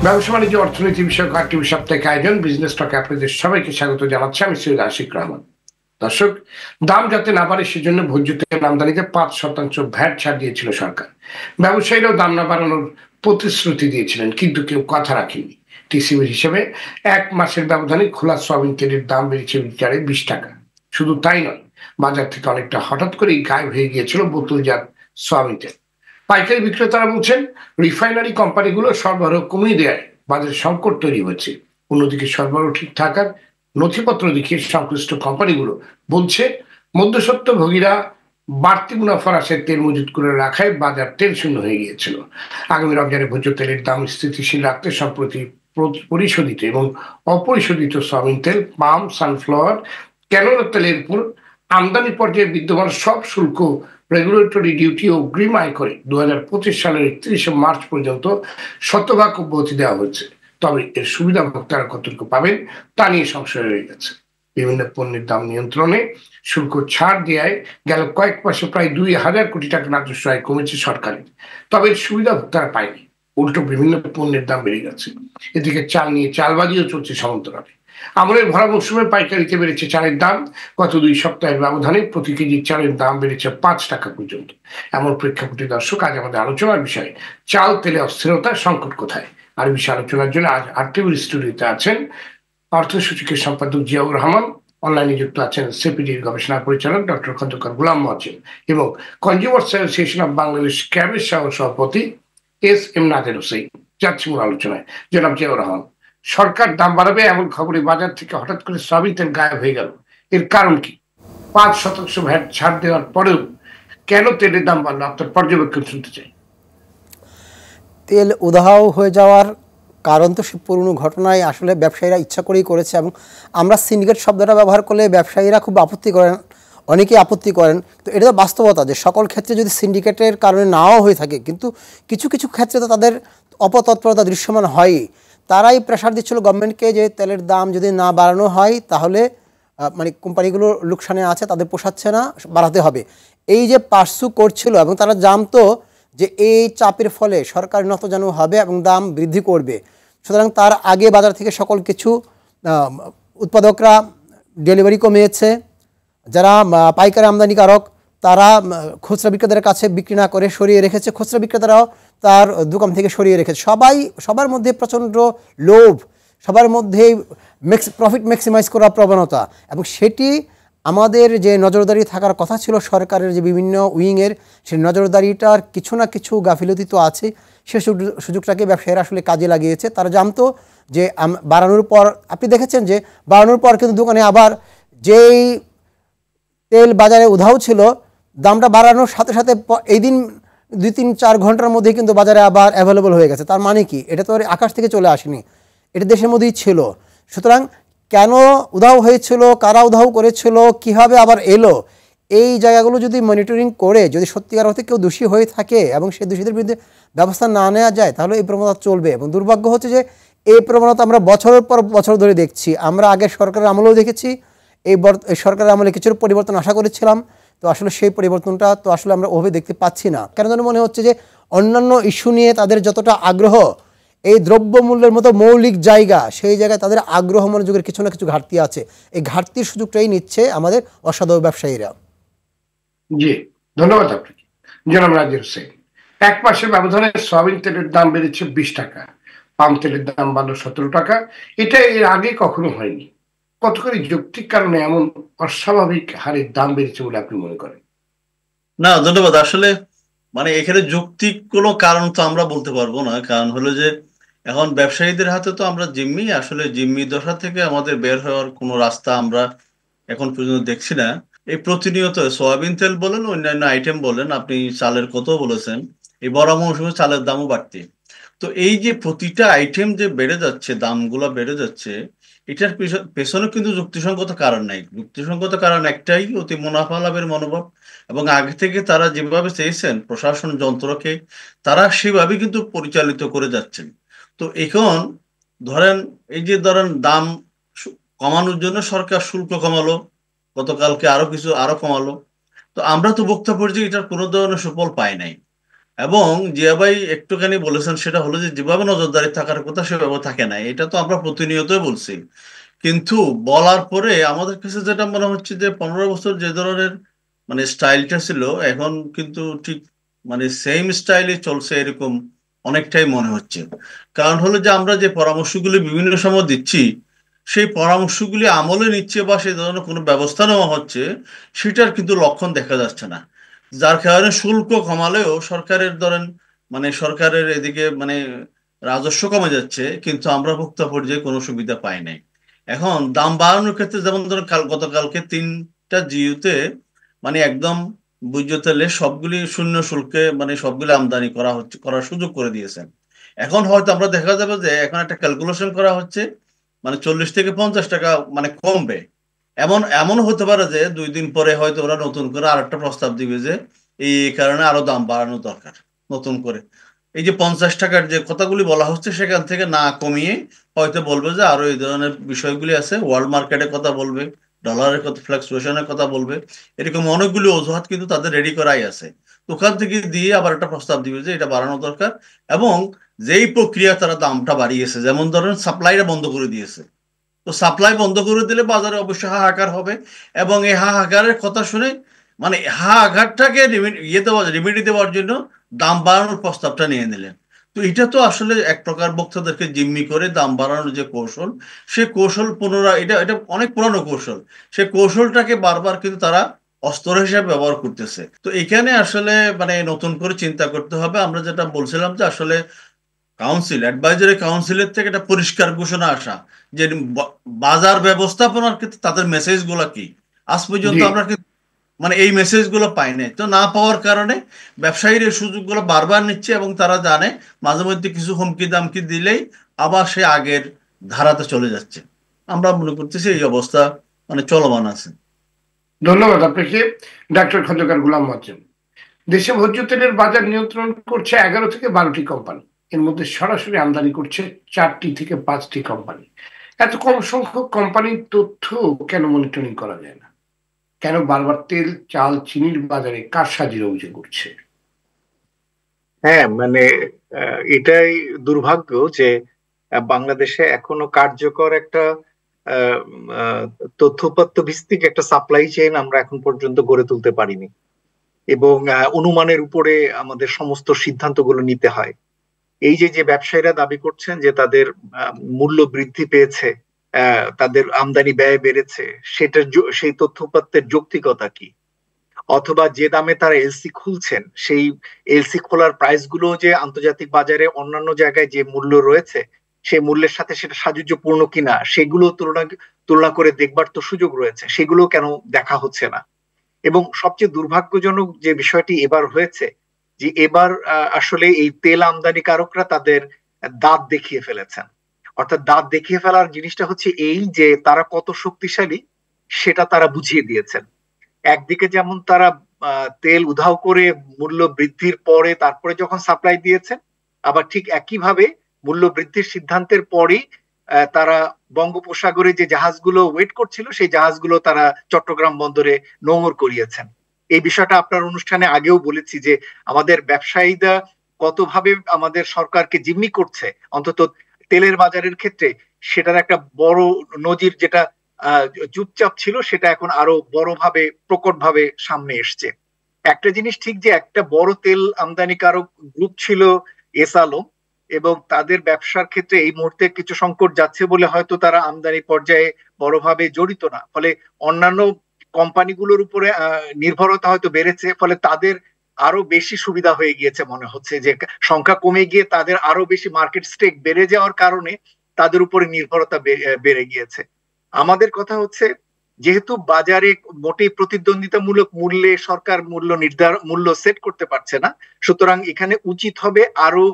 ব্যবসা বাণিজ্য অর্থনীতি বিষয়ক আরেকটি সাপ্তাহিক আয়োজন বিজনেস টকে আপনাদের সবাইকে স্বাগত জানাচ্ছি। আমি সৈয়দ আশিক রহমান। দর্শক, দাম যাতে না বাড়ে সেজন্য ভোজ্য তেল আমদানিতে 5% ভ্যাট ছাড় দিয়েছিল সরকার। ব্যবসায়ীরাও দাম না বাড়ানোর প্রতিশ্রুতি দিয়েছিলেন, কিন্তু কেউ কথা রাখেনি। টিসিবির হিসেবে 1 মাসের ব্যবধানে খোলা সয়াবিন তেলের দাম বেড়েছে লিটারে 20 টাকা। শুধু তাই নয়, বাজার থেকে অনেকটা হঠাৎ করেই গায়েব হয়ে গিয়েছিল বোতলজাত সয়াবিন তেল। পাইকারি বিক্রেতারা বলছেন, রিফাইনারি কোম্পানিগুলো সরবরাহ কমিয়ে দেয় বাজারে সংকট তৈরি হচ্ছে। অন্যদিকে সরবরাহ ঠিক থাকার নথিপত্র দেখিয়ে সংশ্লিষ্ট কোম্পানিগুলো বলছে, মধ্যস্বত্বভোগীরা বাড়তি মুনাফার আশায় তেল মজুত করে রাখায় বাজার তেল শূন্য হয়ে গিয়েছিল। আগামী রমজানে ভোজ্য তেলের দাম স্থিতিশীল রাখতে সম্প্রতি পরিশোধিত এবং অপরিশোধিত সয়াবিন তেল, পাম, সানফ্লাওয়ার, ক্যানোলা তেলের উপর আমদানি পর্যায়ে বিদ্যমান সব শুল্ক, রেগুলেটরি ডিউটি ও অগ্রিম আয় করে 2025 সালের 31 মার্চ পর্যন্ত শতভাগ অব্যাহতি দেওয়া হচ্ছে। তবে এর সুবিধা ভোক্তারা কতটুকু পাবেন তা নিয়ে সংশয় রয়ে গেছে। বিভিন্ন পণ্যের দাম নিয়ন্ত্রণে শুল্ক ছাড় দেওয়ায় গেল কয়েক মাসে প্রায় 2000 কোটি টাকা রাজস্ব আয় কমেছে সরকারের। তবে এর সুবিধা ভোক্তারা পায়নি, উল্টো বিভিন্ন পণ্যের দাম বেড়ে গেছে। এদিকে চাল নিয়ে চালবাজিও চলছে সমান্তরালে। আমনের ভরা মৌসুমে পাইকারিতে বেড়েছে চালের দাম। গত 2 সপ্তাহের ব্যবধানে প্রতি কেজি চালের দাম বেড়েছে 5 টাকা পর্যন্ত। এমন প্রেক্ষাপটে দর্শক, আজ আমাদের আলোচনার বিষয় চাল তেলে অস্থিরতা, সংকট কোথায়। আর বিষয়ে আলোচনার জন্য আজ আরটিভির স্টুডিওতে আছেন অর্থসূচিকের সম্পাদক জিয়াউর রহমান, অনলাইনে যুক্ত আছেন সিপিডির গবেষণা পরিচালক ডক্টর খন্দকার গোলাম মহসিন এবং কনজিউমার অ্যাসোসিয়েশন অব বাংলাদেশ ক্যাবের সভাপতি এস নাদের হোসেন। যাচ্ছি মূল আলোচনায়। জনাব জিয়াউর রহমান, সরকার দাম বাড়াবে এমন খবরে বাজার থেকে হঠাৎ করে সয়াবিন তেল গায়েব হয়ে গেল, এর কারণ কি? 5% ভ্যাট ছাড় দেওয়ার পরেও কেন তেলের দাম বাড়লো? আপনার পর্যবেক্ষণ শুনতে চাই। তেল উধাও হয়ে যাওয়ার কারণ তো সে পুরনো ঘটনায় আসলে ব্যবসায়ীরা ইচ্ছা করেই করেছে, এবং আমরা সিন্ডিকেট শব্দটা ব্যবহার করলে ব্যবসায়ীরা খুব আপত্তি করেন, অনেকেই আপত্তি করেন। তো এটা তো বাস্তবতা যে সকল ক্ষেত্রে যদি সিন্ডিকেটের কারণে নাও হয়ে থাকে, কিন্তু কিছু কিছু ক্ষেত্রে তো তাদের অপতৎপরতা দৃশ্যমান হয়ই। তারাই প্রেশার দিচ্ছিল গভর্নমেন্টকে যে তেলের দাম যদি না বাড়ানো হয় তাহলে মানে কোম্পানিগুলো লোকসানে আছে, তাদের পোষাচ্ছে না, বাড়াতে হবে। এই যে পার্সু করছিল, এবং তারা জানতো যে এই চাপের ফলে সরকার নতজানু হবে এবং দাম বৃদ্ধি করবে। সুতরাং তার আগে বাজার থেকে সকল কিছু উৎপাদকরা ডেলিভারি কমিয়েছে, যারা পাইকারি আমদানিকারক তারা খুচরা বিক্রেতাদের কাছে বিক্রি না করে সরিয়ে রেখেছে, খুচরা বিক্রেতারাও তার দোকান থেকে সরিয়ে রেখেছে। সবার মধ্যে প্রচণ্ড লোভ, সবার মধ্যেই প্রফিট ম্যাক্সিমাইজ করার প্রবণতা, এবং সেটি আমাদের যে নজরদারি থাকার কথা ছিল সরকারের যে বিভিন্ন উইংয়ের, সেই নজরদারিটার কিছু না কিছু গাফিলতি তো আছে। সে সুযোগটাকে ব্যবসায়ীরা আসলে কাজে লাগিয়েছে। তারা জানতো যে বাড়ানোর পর, আপনি দেখেছেন যে বাড়ানোর পর কিন্তু দোকানে আবার যেই তেল বাজারে উধাও ছিল, দামটা বাড়ানোর সাথে সাথে এই দিন 2-3-4 ঘন্টার মধ্যে কিন্তু বাজারে আবার অ্যাভেলেবল হয়ে গেছে। তার মানে কি? এটা তো আকাশ থেকে চলে আসেনি, এটা দেশের মধ্যেই ছিল। সুতরাং কেন উধাও হয়েছিল, কারা উধাও করেছিল, কীভাবে আবার এলো, এই জায়গাগুলো যদি মনিটরিং করে যদি সত্যিকার অর্থে কেউ দোষী হয়ে থাকে এবং সেই দোষীদের বিরুদ্ধে ব্যবস্থা না নেওয়া যায়, তাহলে এই প্রবণতা চলবে। এবং দুর্ভাগ্য হচ্ছে যে এই প্রবণতা আমরা বছরের পর বছর ধরে দেখছি। আমরা আগের সরকারের আমলেও দেখেছি, এই সরকারের আমলে কিছু পরিবর্তন আশা করেছিলাম, তো আসলে সেই পরিবর্তনটা তো আসলে আমরা ওভাবে দেখতে পাচ্ছি না। কেন যেন মনে হচ্ছে যে অন্যান্য ইস্যু নিয়ে তাদের যতটা আগ্রহ, এই দ্রব্যমূল্যের মতো মৌলিক জায়গা, সেই জায়গায় তাদের আগ্রহ মনোযোগের কিছু না কিছু ঘাটতি আছে। এই ঘাটতির সুযোগটাই নিচ্ছে আমাদের অসাধু ব্যবসায়ীরা। জি, ধন্যবাদ আপনাকে। জনাব নাজির হোসেন, 1 মাসের ব্যবধানে সয়াবিন তেলের দাম বেড়েছে 20 টাকা, পাম তেলের দাম বাড়লো 17 টাকা। এটা এর আগে কখনো হয়নি। কতখানি যৌক্তিক কারণে এমন অস্বাভাবিক হারে দাম বেড়েছে বলে আপনি মনে করেন? না, ধন্যবাদ। আসলে মানে এখানে যৌক্তিক কোনো কারণ তো আমরা বলতে পারবো না। কারণ হলো যে এখন ব্যবসায়ীদের হাতে তো আমরা জিম্মি, আসলে জিম্মি দশা থেকে আমাদের বের হওয়ার কোনো রাস্তা আমরা এখন পর্যন্ত দেখছি না। এই প্রতিনিয়ত সয়াবিন তেল বলেন, অন্যান্য আইটেম বলেন, আপনি চালের কথাও বলেছেন, এই বড় মৌসুমে চালের দামও বাড়তি। তো এই যে প্রতিটা আইটেম যে বেড়ে যাচ্ছে, দামগুলো বেড়ে যাচ্ছে, এটার পেছনে কিন্তু যুক্তিসঙ্গত কারণ নাই। যুক্তিসঙ্গত কারণ একটাই, অতি মুনাফা লাভের মনোভাব। এবং আগে থেকে তারা যেভাবে চেয়েছেন প্রশাসন যন্ত্রকে, তারা সেভাবে কিন্তু পরিচালিত করে যাচ্ছেন। তো এখন ধরেন এই যে দাম কমানোর জন্য সরকার শুল্ক কমালো, গতকালকে আরো কমালো। তো আমরা তো বক্তব্য পড়ছি এটার কোনো ধরনের সুফল পাই নাই। এবং জিয়া ভাই একটুখানি বলেছেন, সেটা হলো যে যেভাবে নজরদারি থাকার কথা সেভাবে থাকে না। এটা তো আমরা প্রতিনিয়তই বলছি, কিন্তু বলার পরে আমাদের কাছে যেটা মনে হচ্ছে যে 15 বছর যে ধরনের মানে স্টাইলটা ছিল, এখন কিন্তু ঠিক মানে সেম স্টাইলে চলছে এরকম অনেকটাই মনে হচ্ছে। কারণ হলো যে আমরা যে পরামর্শগুলি বিভিন্ন সময় দিচ্ছি, সেই পরামর্শগুলি আমলে নিচ্ছে বা সেই ধরনের কোনো ব্যবস্থা নেওয়া হচ্ছে, সেটার কিন্তু লক্ষণ দেখা যাচ্ছে না। যার কারণে শুল্ক কমালেও সরকারের ধরেন মানে সরকারের এদিকে মানে রাজস্ব কমে যাচ্ছে, কিন্তু আমরা ভোক্তা পর্যায়ে কোনো সুবিধা পাই নাই। এখন দাম বাড়ানোর ক্ষেত্রে যেমন ধরুন গতকালকে 3টা জিইউতে মানে একদম ভোজ্য তেলে সবগুলি শূন্য শুল্কে মানে সবগুলি আমদানি করা হচ্ছে, করার সুযোগ করে দিয়েছেন। এখন হয়তো আমরা দেখা যাবে যে এখন একটা ক্যালকুলেশন করা হচ্ছে, মানে 40 থেকে 50 টাকা মানে কমবে। এমন এমন হতে পারে যে 2 দিন পরে হয়তো ওরা নতুন করে আরেকটা প্রস্তাব দিবে যে এই কারণে আরো দাম বাড়ানো দরকার নতুন করে। এই যে 50 টাকার যে কথাগুলি বলা হচ্ছে সেখান থেকে না কমিয়ে হয়তো বলবে যে আরো এই ধরনের বিষয়গুলি আছে, ওয়ার্ল্ড মার্কেটের কথা বলবে, ডলারের কথা, ফ্লাকচুয়েশনের কথা বলবে। এরকম অনেকগুলি অজুহাত কিন্তু তাদের রেডি করাই আছে। তো ওখান থেকে দিয়ে আবার একটা প্রস্তাব দিবে যে এটা বাড়ানো দরকার। এবং যেই প্রক্রিয়া তারা দামটা বাড়িয়েছে, যেমন ধরেন সাপ্লাইটা বন্ধ করে দিয়েছে, তো সাপ্লাই বন্ধ করে দিলে বাজারে অবশ্যই হাহাকার হবে। এবং এই হাহাকারের কথা শুনে মানে হাহাকারটাকে রিমেডি দেওয়ার জন্য দাম বাড়ানোর প্রস্তাবটা নিয়ে নিলেন। তো এটা তো আসলে এক প্রকার ভোক্তাদেরকে জিম্মি করে দাম বাড়ানোর যে কৌশল, সে কৌশল পুনরায় এটা এটা অনেক পুরানো কৌশল। সে কৌশলটাকে বারবার কিন্তু তারা অস্ত্র হিসেবে ব্যবহার করতেছে। তো এখানে আসলে মানে নতুন করে চিন্তা করতে হবে। আমরা যেটা বলছিলাম যে আসলে অ্যাডভাইজরি কাউন্সিলের থেকে একটা পরিষ্কার ঘোষণা আসা যে বাজার ব্যবস্থাপনার ক্ষেত্রে তাদের মেসেজ গুলা কি, আজ পর্যন্ত জি, আমরা কিন্তু মানে এই মেসেজ গুলো পাই নাই। তো না পাওয়ার কারণে ব্যবসায়ীর এই সুযোগগুলো বারবার নিচ্ছে এবং তারা জানে মাঝে মধ্যে কিছু হুমকি দামকি দিলেই আবার সে আগের ধারাতে চলে যাচ্ছে। আমরা মনে করতেছি এই অবস্থা মানে চলমান আছে। ধন্যবাদ আপনাকে ডাক্তার খন্দকার গোলাম মজ্জেম। দেশে ভোজ্য তেলের বাজার নিয়ন্ত্রণ করছে 11 থেকে 12টি কোম্পানি। এর মধ্যে সরাসরি আমদানি করছে 4 থেকে 5টি কোম্পানি। এত কম সংখ্যক কোম্পানির তথ্য কেন মনিটরিং করা যায় না? কেন বারবার তেল, চাল, চিনির বাজারে কারসাজির অভিযোগ উঠছে? হ্যাঁ, মানে এটাই দুর্ভাগ্য যে বাংলাদেশে এখনো কার্যকর একটা আহ, আহ, তথ্যউপাত্ত ভিত্তিক একটা সাপ্লাই চেইন আমরা এখন পর্যন্ত গড়ে তুলতে পারিনি, এবং অনুমানের উপরে আমাদের সমস্ত সিদ্ধান্তগুলো নিতে হয়। এই যে যে ব্যবসায়ীরা দাবি করছেন যে তাদের মূল্য বৃদ্ধি পেয়েছে, তাদের আমদানি ব্যয় বেড়েছে, সেই তথ্যউপাত্তের যৌক্তিকতা কি? অথবা যে দামে তারা এলসি খুলছেন, সেই এলসি খোলার প্রাইস গুলো যে আন্তর্জাতিক বাজারে অন্যান্য জায়গায় যে মূল্য রয়েছে সেই মূল্যের সাথে সেটা সাযুজ্যপূর্ণ কিনা সেগুলো তুলনা তুলনা করে দেখবার তো সুযোগ রয়েছে, সেগুলো কেন দেখা হচ্ছে না? এবং সবচেয়ে দুর্ভাগ্যজনক যে বিষয়টি এবার হয়েছে, যে এবার আসলে এই তেল আমদানিকারকরা তাদের দাঁত দেখিয়ে ফেলেছেন। অর্থাৎ দাঁত দেখিয়ে ফেলার জিনিসটা হচ্ছে এই যে তারা কত শক্তিশালী সেটা তারা বুঝিয়ে দিয়েছেন। একদিকে যেমন তারা তেল উধাও করে মূল্য বৃদ্ধির পরে তারপরে যখন সাপ্লাই দিয়েছেন, আবার ঠিক একইভাবে মূল্য বৃদ্ধির সিদ্ধান্তের পরেই তারা বঙ্গোপসাগরে যে জাহাজগুলো ওয়েট করছিল সেই জাহাজগুলো তারা চট্টগ্রাম বন্দরে নোঙর করিয়েছেন। এই বিষয়টা আপনার অনুষ্ঠানে আগেও বলেছি যে আমাদের ব্যবসায়ীরা কতভাবে আমাদের সরকারকে জিম্মি করছে, অন্তত তেলের বাজারের ক্ষেত্রে সেটার একটা বড় নজির, যেটা আহ, চুপচাপ ছিল সেটা এখন আরো বড়ভাবে প্রকটভাবে সামনে এসছে। একটা জিনিস ঠিক যে একটা বড় তেল আমদানিকারক গ্রুপ ছিল এস আলম, এবং তাদের ব্যবসার ক্ষেত্রে এই মুহূর্তে কিছু সংকট যাচ্ছে বলে হয়তো তারা আমদানি পর্যায়ে বড়ভাবে জড়িত না, ফলে অন্যান্য কোম্পানিগুলোর উপরে নির্ভরতা হয়তো বেড়েছে, ফলে তাদের আরো বেশি সুবিধা হয়ে গিয়েছে মনে হচ্ছে, যে সংখ্যা কমে গিয়ে তাদের আরো বেশি মার্কেট স্টেক বেড়ে যাওয়ার কারণে তাদের উপরে নির্ভরতা বেড়ে গিয়েছে। আমাদের কথা হচ্ছে, যেহেতু বাজারে মোটেই প্রতিদ্বন্দ্বিতামূলক মূল্যে সরকার মূল্য সেট করতে পারছে না, সুতরাং এখানে উচিত হবে আরো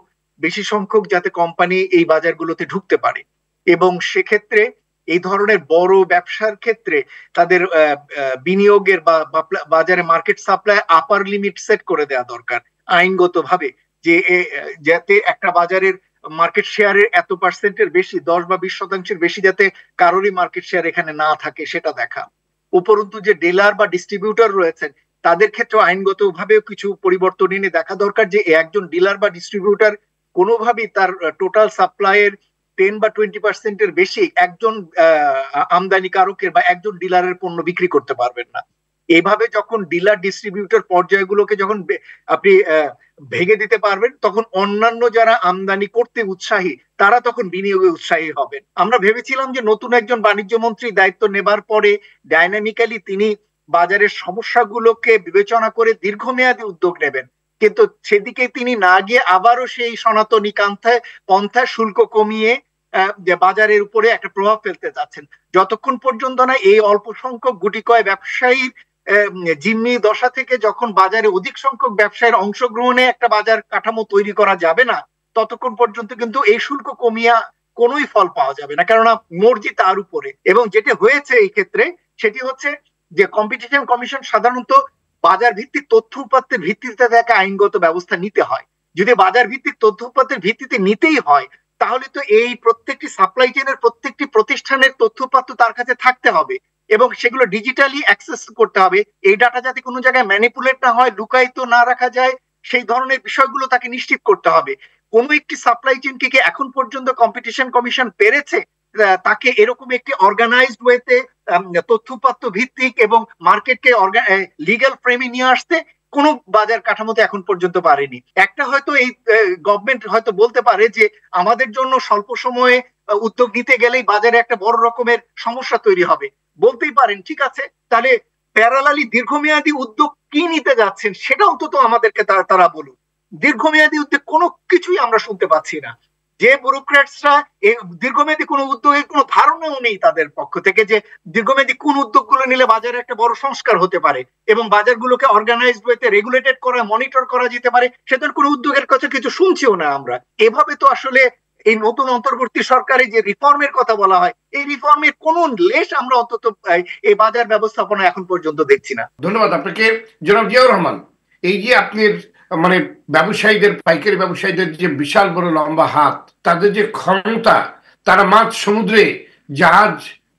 বেশি সংখ্যক যাতে কোম্পানি এই বাজারগুলোতে ঢুকতে পারে, এবং সেক্ষেত্রে এই ধরনের বড় ব্যবসার ক্ষেত্রে তাদের বিনিয়োগের বা বাজারে মার্কেট সাপ্লাই আপার লিমিট সেট করে দেওয়া দরকার আইনগত ভাবে, যে যাতে একটা বাজারের মার্কেট শেয়ারের এত পার্সেন্টের বেশি, 10 বা 20 শতাংশের বেশি যাতে কারোরই মার্কেট শেয়ার এখানে না থাকে সেটা দেখা। উপরন্তু যে ডিলার বা ডিস্ট্রিবিউটর রয়েছেন তাদের ক্ষেত্রে আইনগতভাবে কিছু পরিবর্তন এনে দেখা দরকার যে একজন ডিলার বা ডিস্ট্রিবিউটার কোনোভাবেই তার টোটাল সাপ্লাইয়ের 10 বা 20% বেশি একজন আমদানিকারকের বা একজন ডিলারের পণ্য বিক্রি করতে পারবেন না। এইভাবে যখন ডিলার ডিস্ট্রিবিউটর পর্যায়গুলোকে যখন আপনি ভেঙে দিতে পারবেন, তখন অন্যান্য যারা আমদানি করতে উৎসাহী তারা তখন বিনিয়োগে উৎসাহী হবেন। আমরা ভেবেছিলাম যে নতুন একজন বাণিজ্য মন্ত্রী দায়িত্ব নেবার পরে ডাইনামিক্যালি তিনি বাজারের সমস্যাগুলোকে বিবেচনা করে দীর্ঘমেয়াদী উদ্যোগ নেবেন, কিন্তু সেদিকে তিনি না গিয়ে আবারও সেই সনাতনী পন্থায় শুল্ক কমিয়ে যে বাজারের উপরে একটা প্রভাব ফেলতে চাচ্ছেন। যতক্ষণ পর্যন্ত না এই অল্প সংখ্যক গুটি কয় ব্যবসায়ীর জিম্মি দশা থেকে যখন বাজারে অধিক সংখ্যক ব্যবসায়ীর অংশগ্রহণে একটা বাজার কাঠামো তৈরি করা যাবে না, ততক্ষণ পর্যন্ত কিন্তু এই শুল্ক কমিয়া কোনোই ফল পাওয়া যাবে না, কেননা মর্জি তার উপরে। এবং যেটি হয়েছে এই ক্ষেত্রে সেটি হচ্ছে যে কম্পিটিশন কমিশন সাধারণত বাজার ভিত্তিক তথ্য উপাত্তের ভিত্তিতে তাকে আইনগত ব্যবস্থা নিতে হয়। যদি বাজার ভিত্তিক তথ্য উপাত্তের ভিত্তিতে নিতেই হয়, তাহলে তো এই প্রত্যেকটি সাপ্লাই চেইনের প্রত্যেকটি প্রতিষ্ঠানের তথ্য উপাত্ত তার কাছে থাকতে হবে এবং সেগুলো ডিজিটালি অ্যাক্সেস করতে হবে। এই ডাটা যাতে কোনো জায়গায় ম্যানিপুলেট না হয়, লুকায়িত না রাখা যায়, সেই ধরনের বিষয়গুলো তাকে নিশ্চিত করতে হবে। কোনো একটি সাপ্লাই চেইনকে কি এখন পর্যন্ত কম্পিটিশন কমিশন পেরেছে তাকে এরকম একটি অর্গানাইজড ওয়েতে তথ্যপাত্য ভিত্তিক এবং মার্কেটকে লিগ্যাল ফ্রেমে নিয়ে আসতে? কোনো বাজার কাঠামোতে এখন পর্যন্ত পারেনি। একটা হয়তো এই গভর্নমেন্ট হয়তো বলতে পারে যে আমাদের জন্য স্বল্প সময়ে উদ্যোগ নিতে গেলেই বাজারে একটা বড় রকমের সমস্যা তৈরি হবে, বলতেই পারেন, ঠিক আছে, তাহলে প্যারালালি দীর্ঘমেয়াদী উদ্যোগ কি নিতে যাচ্ছেন সেটা অন্তত আমাদেরকে তারা বলুন। দীর্ঘমেয়াদী উদ্যোগ কোনো কিছুই আমরা শুনতে পাচ্ছি না। যে ব্যুরোক্র্যাটসরা দীর্ঘমেয়াদী কোনো উদ্যোগের কোনো ধারণাও নেই তাদের পক্ষ থেকে যে দীর্ঘমেয়াদী কোন উদ্যোগগুলো নিলে বাজারে একটা বড় সংস্কার হতে পারে এবং বাজারগুলোকে অর্গানাইজড ওয়েতে রেগুলেটেড করা, মনিটর করা যেতে পারে, সেটার কোনো উদ্যোগের কথা কিছু শুনছিও না আমরা। এভাবে তো আসলে এই নতুন অন্তর্বর্তী সরকারে যে রিফর্মের কথা বলা হয়, এই রিফর্মের কোন লেশ আমরা অন্তত এই বাজার ব্যবস্থাপনা এখন পর্যন্ত দেখছি না। ধন্যবাদ আপনাকে জনাব জিয়াউর রহমান। এই যে আপনার মানে ব্যবসায়ীদের, পাইকারি ব্যবসায়ীদের যে বিশাল বড় লম্বা হাত, তাদের যে ক্ষমতা, তারা মাঝ সমুদ্রে জাহাজ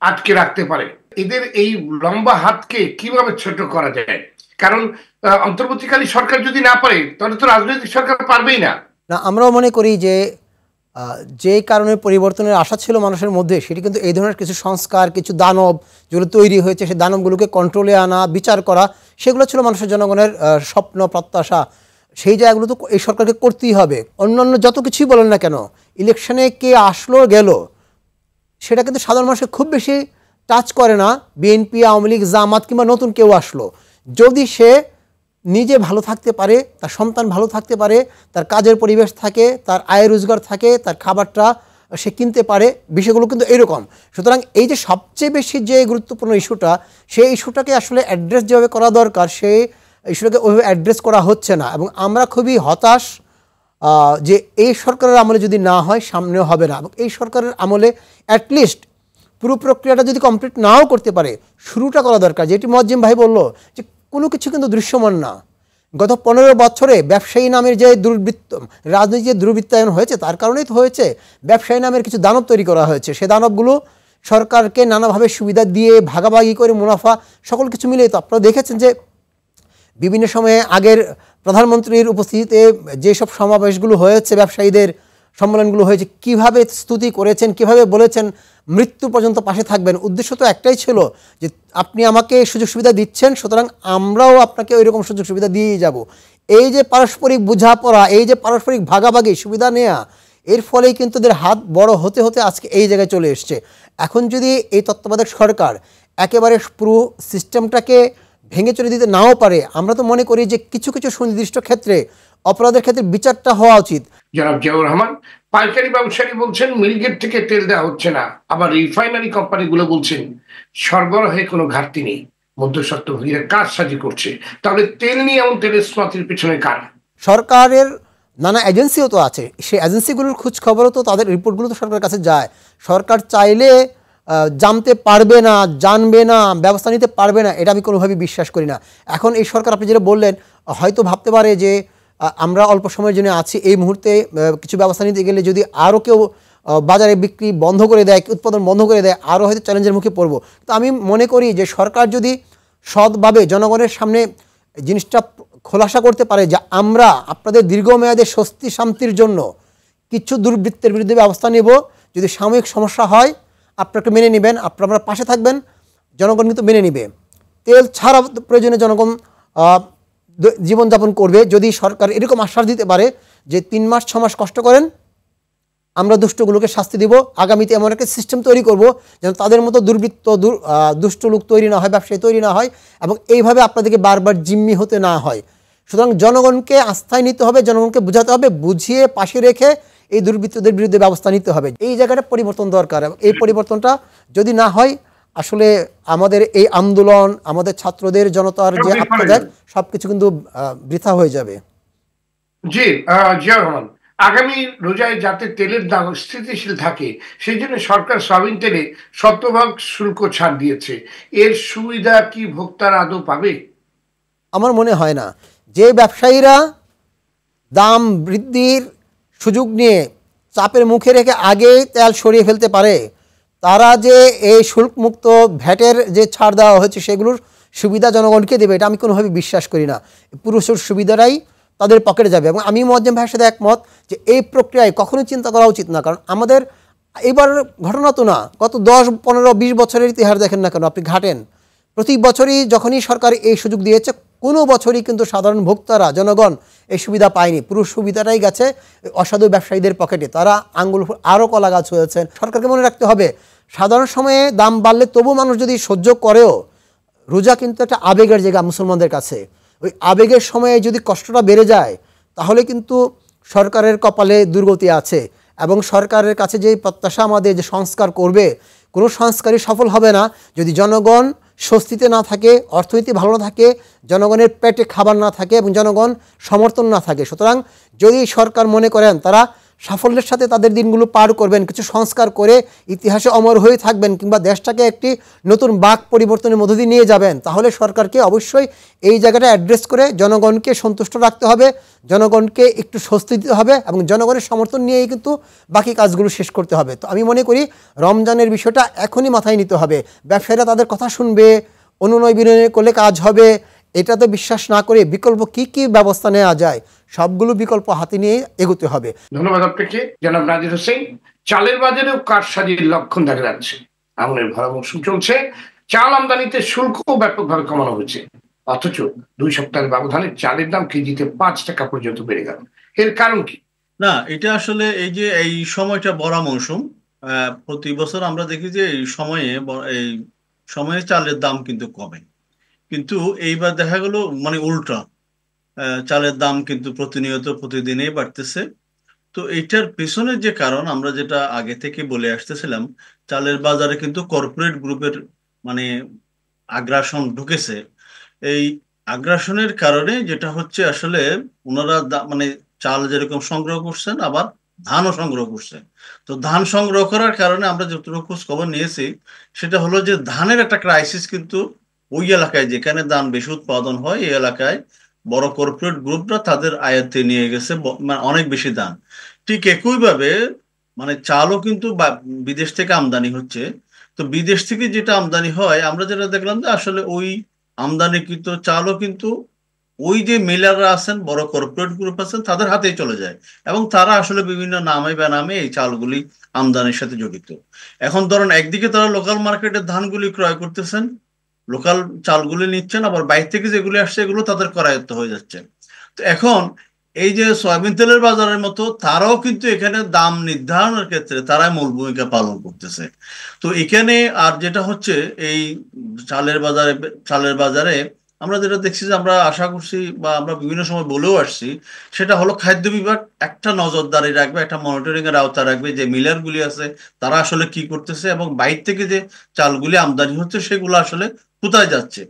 আটকে রাখতে পারে, এদের এই লম্বা হাতকে কিভাবে ছোট করা যায়? কারণ অন্তর্বর্তীকালী সরকার যদি না পারে তাহলে তো রাজনৈতিক সরকার পারবেই না। না, আমরাও মনে করি যে যে কারণে পরিবর্তনের আশা ছিল মানুষের মধ্যে, সেটি কিন্তু এই ধরনের কিছু সংস্কার, কিছু দানব যেগুলো তৈরি হয়েছে, সেই দানবগুলোকে কন্ট্রোলে আনা, বিচার করা, সেগুলো ছিল মানুষের জনগণের স্বপ্ন, প্রত্যাশা। সেই জায়গাগুলো তো এই সরকারকে করতেই হবে। অন্যান্য যত কিছুই বলেন না কেন, ইলেকশনে কে আসলো গেল সেটা কিন্তু সাধারণ মানুষকে খুব বেশি টাচ করে না। বিএনপি, আওয়ামী লীগ, জামাত কিংবা নতুন কেউ আসলো, যদি সে নিজে ভালো থাকতে পারে, তার সন্তান ভালো থাকতে পারে, তার কাজের পরিবেশ থাকে, তার আয় রোজগার থাকে, তার খাবারটা সে কিনতে পারে, বিষয়গুলো কিন্তু এরকম। সুতরাং এই যে সবচেয়ে বেশি যে গুরুত্বপূর্ণ ইস্যুটা, সেই ইস্যুটাকে আসলে অ্যাড্রেস যেভাবে করা দরকার, সেই ইস্যুটাকে ওইভাবে অ্যাড্রেস করা হচ্ছে না। এবং আমরা খুবই হতাশ যে এই সরকারের আমলে যদি না হয়, সামনেও হবে না। এবং এই সরকারের আমলে অ্যাটলিস্ট পুরো প্রক্রিয়াটা যদি কমপ্লিট নাও করতে পারে, শুরুটা করা দরকার। যেটি মুয়াজ্জিম ভাই বলল যে কোনো কিছু কিন্তু দৃশ্যমান না। গত 15 বছরে ব্যবসায়ী নামের যে রাজনৈতিক যে দুর্বৃত্তায়ন হয়েছে, তার কারণেই তো হয়েছে। ব্যবসায়ী নামের কিছু দানব তৈরি করা হয়েছে, সেই দানবগুলো সরকারকে নানাভাবে সুবিধা দিয়ে, ভাগাভাগি করে, মুনাফা সকল কিছু মিলিয়ে, তো আপনারা দেখেছেন যে বিভিন্ন সময়ে আগের প্রধানমন্ত্রীর উপস্থিতিতে যেসব সমাবেশগুলো হয়েছে, ব্যবসায়ীদের সম্মেলনগুলো হয়েছে, কিভাবে স্তুতি করেছেন, কিভাবে বলেছেন মৃত্যু পর্যন্ত পাশে থাকবেন। উদ্দেশ্য তো একটাই ছিল যে আপনি আমাকে সুযোগ সুবিধা দিচ্ছেন, সুতরাং আমরাও আপনাকে ওই রকম সুযোগ সুবিধা দিয়েই যাব। এই যে পারস্পরিক বোঝাপড়া, এই যে পারস্পরিক ভাগাভাগি, সুবিধা নেওয়া, এর ফলেই কিন্তু এদের হাত বড় হতে হতে আজকে এই জায়গায় চলে এসছে। এখন যদি এই তত্ত্বাবধায়ক সরকার একেবারে পুরো সিস্টেমটাকে ভেঙে চলে দিতে নাও পারে, আমরা তো মনে করি যে কিছু কিছু সুনির্দিষ্ট ক্ষেত্রে, অপরাধের ক্ষেত্রে বিচারটা হওয়া উচিত। জনাব জিয়াউর রহমান, পাইকারি ব্যবসায়ী বলছেন মিলগেট থেকে তেল দেওয়া হচ্ছে না, আবার রিফাইনারি কোম্পানিগুলো বলছেন সরবরাহে কোনো ঘাটতি নেই, মধ্যস্বত্বভোগীরা কারসাজি করছে। তাহলে তেল নিয়ে এমন তেলের স্মাতির পিছনে কার? সরকারের নানা এজেন্সিও তো আছে, সেই এজেন্সিগুলোর খোঁজ খবরও তো, তাদের রিপোর্টগুলো তো সরকারের কাছে যায়। সরকার চাইলে জানতে পারবে না, জানবে না, ব্যবস্থা নিতে পারবে না, এটা আমি কোনোভাবেই বিশ্বাস করি না। এখন এই সরকার, আপনি যেটা বললেন, হয়তো ভাবতে পারে যে আমরা অল্প সময়ের জন্য আছি, এই মুহূর্তে কিছু ব্যবস্থা নিতে গেলে যদি আরও কেউ বাজারে বিক্রি বন্ধ করে দেয়, উৎপাদন বন্ধ করে দেয়, আরও হয়তো চ্যালেঞ্জের মুখে পড়ব। তো আমি মনে করি যে সরকার যদি সৎভাবে জনগণের সামনে এই জিনিসটা খোলাসা করতে পারে যে আমরা আপনাদের দীর্ঘমেয়াদে স্বস্তি শান্তির জন্য কিছু দুর্বৃত্তের বিরুদ্ধে ব্যবস্থা নেব, যদি সাময়িক সমস্যা হয় আপনাকে মেনে নেবেন, আপনারা পাশে থাকবেন, জনগণ কিন্তু মেনে নেবে। তেল ছাড়া প্রয়োজনে জনগণ জীবনযাপন করবে যদি সরকার এরকম আশ্বাস দিতে পারে যে 3 মাস 6 মাস কষ্ট করেন, আমরা দুষ্টগুলোকে শাস্তি দিব, আগামীতে এমন একটা সিস্টেম তৈরি করব যেন তাদের মতো দুর্বৃত্ত দুষ্ট লোক তৈরি না হয়, ব্যবসায়ী তৈরি না হয়, এবং এইভাবে আপনাদেরকে বারবার জিম্মি হতে না হয়। সুতরাং জনগণকে আস্থায় নিতে হবে, জনগণকে বোঝাতে হবে, বুঝিয়ে পাশে রেখে এই দুর্বৃত্তদের বিরুদ্ধে ব্যবস্থা নিতে হবে। এই জায়গাটা পরিবর্তন দরকার, এবং এই পরিবর্তনটা যদি না হয় আসলে আমাদের এই আন্দোলন, আমাদের ছাত্রদের জনতার যে আত্মত্যাগ সবকিছু কিন্তু বৃথা হয়ে যাবে। জি, জিয়া রহমান, আগামী রোজায় যাতে তেলের দাম স্থিতিশীল থাকে সেই জন্য সরকার সয়াবিন তেলে 100% শুল্ক ছাড় দিয়েছে। এর সুবিধা কি ভোক্তারা আদৌ পাবে? আমার মনে হয় না। যে ব্যবসায়ীরা দাম বৃদ্ধির সুযোগ নিয়ে চাপের মুখে রেখে আগেই তেল সরিয়ে ফেলতে পারে, তারা যে এই শুল্কমুক্ত ভ্যাটের যে ছাড় দেওয়া হয়েছে সেগুলোর সুবিধা জনগণকে দেবে, এটা আমি কোনোভাবে বিশ্বাস করি না। পুরো সুবিধাটাই তাদের পকেটে যাবে। এবং আমি মোয়াজ্জেম ভাইয়ের সাথে একমত যে এই প্রক্রিয়ায় কখনোই চিন্তা করা উচিত না, কারণ আমাদের এবার ঘটনা তো না, গত 10, 15, 20 বছরের ইতিহাস দেখেন না কেন, আপনি ঘাটেন, প্রতি বছরই যখনই সরকার এই সুযোগ দিয়েছে কোনো বছরই কিন্তু সাধারণ ভোক্তারা, জনগণ এই সুবিধা পায়নি। পুরো সুবিধাটাই গেছে অসাধু ব্যবসায়ীদের পকেটে, তারা আঙ্গুল আরও কলা গাছ হয়েছেন। সরকারকে মনে রাখতে হবে সাধারণ সময়ে দাম বাড়লে তবু মানুষ যদি সহ্য করেও, রোজা কিন্তু একটা আবেগের জায়গা মুসলমানদের কাছে, ওই আবেগের সময়ে যদি কষ্টটা বেড়ে যায় তাহলে কিন্তু সরকারের কপালে দুর্গতি আছে। এবং সরকারের কাছে যে প্রত্যাশা আমাদের যে সংস্কার করবে, কোনো সংস্কারই সফল হবে না যদি জনগণ স্বস্তিতে না থাকে, অর্থনীতি ভালো না থাকে, জনগণের পেটে খাবার না থাকে এবং জনগণ সমর্থন না থাকে। সুতরাং যদি সরকার মনে করেন তারা সাফল্যের সাথে তাদের দিনগুলো পার করবেন, কিছু সংস্কার করে ইতিহাসে অমর হয়ে থাকবেন, কিংবা দেশটাকে একটি নতুন বাক পরিবর্তনের মধ্য দিয়ে নিয়ে যাবেন, তাহলে সরকারকে অবশ্যই এই জায়গাটা অ্যাড্রেস করে জনগণকে সন্তুষ্ট রাখতে হবে, জনগণকে একটু স্বস্তি দিতে হবে, এবং জনগণের সমর্থন নিয়েই কিন্তু বাকি কাজগুলো শেষ করতে হবে। তো আমি মনে করি রমজানের বিষয়টা এখনই মাথায় নিতে হবে। ব্যবসায়ীরা তাদের কথা শুনবে, অনুনয় বিনয় করলে কাজ হবে, এটাতে বিশ্বাস না করে বিকল্প কি কি ব্যবস্থা নেওয়া যায় সবগুলো বিকল্প হাতে নিয়ে এগোতে হবে। ধন্যবাদ আপনাকে জনাব নাজির হোসেন। চালের বাজারেও কারসাজির লক্ষণ দেখা যাচ্ছে। আমনের ভরা মৌসুম চলছে, চাল আমদানিতে শুল্কও ব্যাপকভাবে কমানো হয়েছে, অথচ 2 সপ্তাহের ব্যবধানে চালের দাম কেজিতে 5 টাকা পর্যন্ত বেড়ে গেল। এর কারণ কি? না, এটা আসলে এই যে এই সময়টা ভরা মৌসুম, প্রতি বছর আমরা দেখি যে এই সময়ে চালের দাম কিন্তু কমে, কিন্তু এইবার দেখা গেল মানে উল্টা, চালের দাম কিন্তু প্রতিনিয়ত প্রতিদিনই বাড়তেছে। তো এইটার পেছনে যে কারণ আমরা যেটা আগে থেকে বলে আসতেছিলাম, চালের বাজারে কিন্তু কর্পোরেট গ্রুপের মানে আগ্রাসন ঢুকেছে। এই আগ্রাসনের কারণে যেটা হচ্ছে আসলে ওনারা মানে চাল যেরকম সংগ্রহ করছেন, আবার ধানও সংগ্রহ করছেন। তো ধান সংগ্রহ করার কারণে আমরা যতটুকু খোঁজ খবর নিয়েছি সেটা হলো যে ধানের একটা ক্রাইসিস কিন্তু ওই এলাকায় যেখানে ধান বেশি উৎপাদন হয় এই এলাকায় বড় কর্পোরেট গ্রুপরা তাদের আয়ত্তে নিয়ে গেছে মানে অনেক বেশি ধান। ঠিক একইভাবে মানে চালও কিন্তু বিদেশ থেকে আমদানি হচ্ছে। তো বিদেশ থেকে যেটা আমদানি হয় আমরা যেটা দেখলাম যে আসলে ওই আমদানিকৃত চালও কিন্তু ওই যে মিলাররা আছেন, বড় কর্পোরেট গ্রুপ আছেন, তাদের হাতেই চলে যায়, এবং তারা আসলে বিভিন্ন নামে বেনামে এই চালগুলি আমদানির সাথে জড়িত। এখন ধরেন একদিকে তারা লোকাল মার্কেটে ধানগুলি ক্রয় করতেছেন, লোকাল চালগুলি নিচ্ছেন, আবার বাইরে থেকে যেগুলি আসছে এগুলো তাদের করায়ত্ত হয়ে যাচ্ছে। তো এখন এই যে সয়াবিন তেলের বাজারের মতো তারাও কিন্তু এখানে দাম নির্ধারণের ক্ষেত্রে তারাই মূল ভূমিকা পালন করতেছে। তো এখানে আর যেটা হচ্ছে এই চালের বাজারে আমরা যেটা দেখছি যে আমরা আশা করছি বা আমরা বিভিন্ন সময় বলেও আসছি, সেটা হলো খাদ্য বিভাগ একটা নজরদারি রাখবে, একটা মনিটরিং এর আওতা রাখবে যে মিলার গুলি আছে তারা আসলে কি করতেছে, এবং বাইরে থেকে যে চালগুলি আমদানি হচ্ছে সেগুলো আসলে কোথায় যাচ্ছে।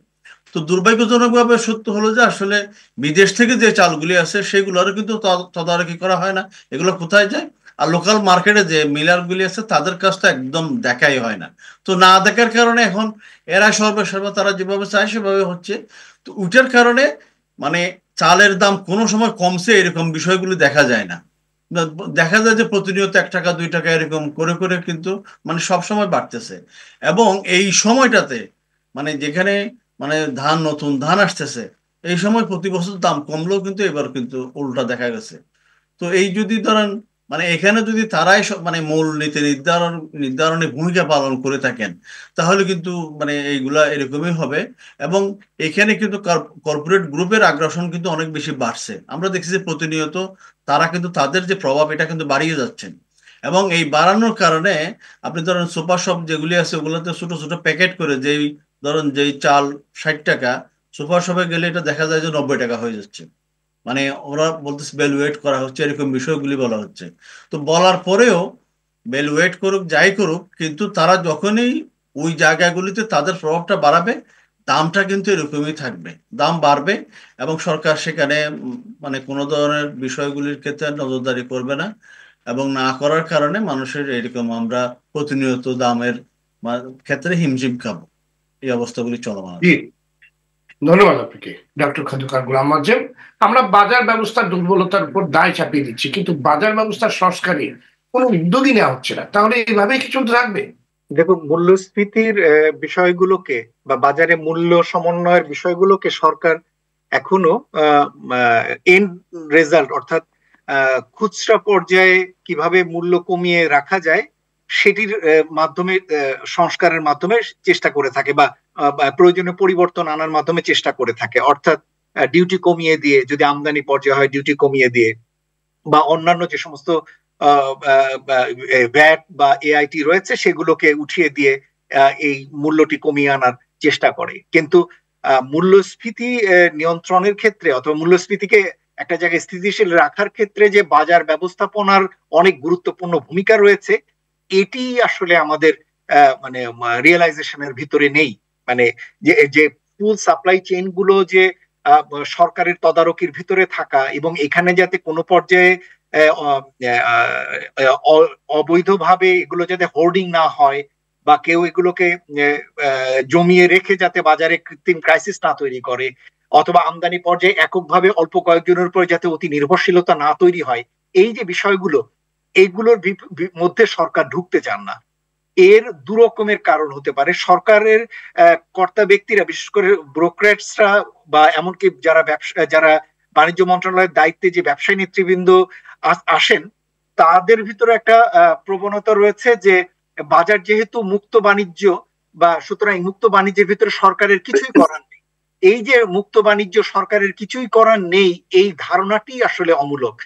তো দুর্ভাগ্যজনক ভাবে সত্য হলো যে আসলে বিদেশ থেকে যে চালগুলি আছে সেগুলোর কিন্তু তদারকি করা হয় না, এগুলো কোথায় যায়। আর লোকাল মার্কেটে যে মিলার গুলি আছে তাদের কাজটা একদম দেখাই হয় না। তো না দেখার কারণে এখন এরা সর্বসর্বা তারা যেভাবে চায় সেভাবে হচ্ছে। তো ওইটার কারণে মানে চালের দাম কোনো সময় কমছে এরকম বিষয়গুলি দেখা যায় না। দেখা যায় যে প্রতিনিয়ত 1 টাকা 2 টাকা এরকম করে করে কিন্তু মানে সব সময় বাড়তেছে। এবং এই সময়টাতে মানে যেখানে মানে নতুন ধান আসতেছে, এই সময় প্রতি বছর দাম কমলেও কিন্তু এবার কিন্তু উল্টা দেখা গেছে। তো এই যদি ধরেন মানে এখানে যদি তারাই মানে মূল নীতি নির্ধারণে ভূমিকা পালন করে থাকেন, তাহলে কিন্তু মানে এইগুলা এরকমই হবে। এবং এখানে কিন্তু কর্পোরেট গ্রুপের আগ্রাসন কিন্তু অনেক বেশি বাড়ছে। আমরা দেখছি যে প্রতিনিয়ত তারা কিন্তু তাদের যে প্রভাব এটা কিন্তু বাড়িয়ে যাচ্ছেন। এবং এই বাড়ানোর কারণে আপনি ধরেন সুপার শপ যেগুলি আছে ওগুলোতে ছোট ছোট প্যাকেট করে ধরেন যেই চাল 60 টাকা, সুপার শপে গেলে এটা দেখা যায় যে 90 টাকা হয়ে যাচ্ছে। মানে ওরা বলতেছে ভ্যালুয়েট করা হচ্ছে, এরকম বিষয়গুলি বলা হচ্ছে। তো বলার পরেও ভ্যালুয়েট করুক যাই করুক, কিন্তু তারা যখনই ওই জায়গাগুলিতে তাদের প্রভাবটা বাড়াবে, দামটা কিন্তু এরকমই থাকবে, দাম বাড়বে। এবং সরকার সেখানে মানে কোনো ধরনের বিষয়গুলির ক্ষেত্রে নজরদারি করবে না, এবং না করার কারণে মানুষের এরকম আমরা প্রতিনিয়ত দামের ক্ষেত্রে হিমশিম খাবো। এই অবস্থাগুলি চলমান আছে। জি, ধন্যবাদ আপনাকে ডক্টর খন্দকার গোলাম মোয়াজ্জেম। আমরা বাজার ব্যবস্থার দুর্বলতার উপর দায় চাপিয়ে দিচ্ছি, কিন্তু বাজার ব্যবস্থার সংস্কারে কোনো উদ্যোগই নেওয়া হচ্ছে না। তাহলে এইভাবেই কি চলতে থাকবে? দেখুন, মূল্যস্ফীতির বিষয়গুলোকে বা বাজারে মূল্য সমন্বয়ের বিষয়গুলোকে সরকার এখনো এন্ড রেজাল্ট অর্থাৎ খুচরা পর্যায়ে কিভাবে মূল্য কমিয়ে রাখা যায় সেটির মাধ্যমে সংস্কারের মাধ্যমে চেষ্টা করে থাকে, বা প্রয়োজনীয় পরিবর্তন আনার মাধ্যমে চেষ্টা করে থাকে। অর্থাৎ ডিউটি কমিয়ে দিয়ে, যদি আমদানি পর্যায়ে হয় ডিউটি কমিয়ে দিয়ে, বা অন্যান্য যে সমস্ত ভ্যাট বা এআইটি রয়েছে সেগুলোকে উঠিয়ে দিয়ে এই মূল্যটি কমিয়ে আনার চেষ্টা করে। কিন্তু মূল্যস্ফীতি নিয়ন্ত্রণের ক্ষেত্রে অথবা মূল্যস্ফীতিকে একটা জায়গায় স্থিতিশীল রাখার ক্ষেত্রে যে বাজার ব্যবস্থাপনার অনেক গুরুত্বপূর্ণ ভূমিকা রয়েছে, এটি আসলে আমাদের মানে রিয়েলাইজেশনের ভিতরে নেই। মানে যে ফুল সাপ্লাই চেইন গুলো যে সরকারের তদারকির ভিতরে থাকা, এবং এখানে যাতে কোনো পর্যায়ে অবৈধভাবে এগুলো যাতে হোর্ডিং না হয়, বা কেউ এগুলোকে জমিয়ে রেখে যাতে বাজারে কৃত্রিম ক্রাইসিস না তৈরি করে, অথবা আমদানি পর্যায়ে এককভাবে অল্প কয়েকজনের উপরে যাতে অতি নির্ভরশীলতা না তৈরি হয়, এই যে বিষয়গুলো, এইগুলোর মধ্যে সরকার ঢুকতে চান না। এর দুরকমের কারণ হতে পারে। সরকারের কর্তা ব্যক্তিরা, বিশেষ করে ব্রোকারেজরা বা এমনকি যারা বাণিজ্য মন্ত্রণালয়ের দায়িত্বে যে ব্যবসায়ী নেতৃবৃন্দ আসেন, তাদের ভিতরে একটা প্রবণতা রয়েছে যে বাজার যেহেতু মুক্ত বাণিজ্য, বা সুতরাং মুক্ত বাণিজ্যের ভিতরে সরকারের কিছুই করার নেই। এই যে মুক্ত বাণিজ্য সরকারের কিছুই করার নেই, এই ধারণাটি আসলে অমূলক।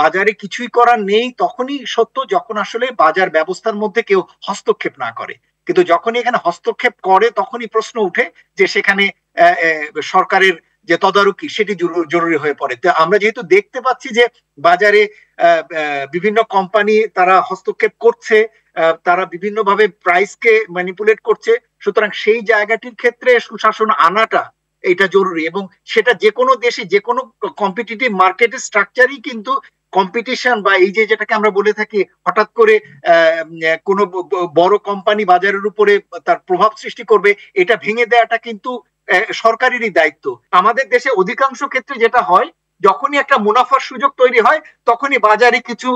বাজারে কিছুই করার নেই তখনই সত্য যখন আসলে বাজার ব্যবস্থার মধ্যে কেউ হস্তক্ষেপ না করে। কিন্তু যখনই এখানে হস্তক্ষেপ করে তখনই প্রশ্ন উঠে যে সেখানে সরকারের যে তদারকি সেটি জরুরি হয়ে পড়ে। তো আমরা যেহেতু দেখতে পাচ্ছি যে বাজারে বিভিন্ন কোম্পানি তারা হস্তক্ষেপ করছে, তারা বিভিন্নভাবে প্রাইসকে ম্যানিপুলেট করছে, সুতরাং সেই জায়গাটির ক্ষেত্রে সুশাসন আনাটা এটা জরুরি। এবং সেটা যে কোনো দেশে, যে কোনো কম্পিটিটিভ মার্কেটের স্ট্রাকচারই কিন্তু কম্পিটিশন, বা এই যে যেটাকে আমরা বলে থাকি হঠাৎ করে কোনো বড় কোম্পানি বাজারের উপরে তার প্রভাব সৃষ্টি করবে, এটা ভেঙে দেওয়াটা কিন্তু সরকারেরই দায়িত্ব। আমাদের দেশে অধিকাংশ ক্ষেত্রে যেটা হয়, যখনই একটা মুনাফার সুযোগ তৈরি হয় তখনই বাজারে কিছু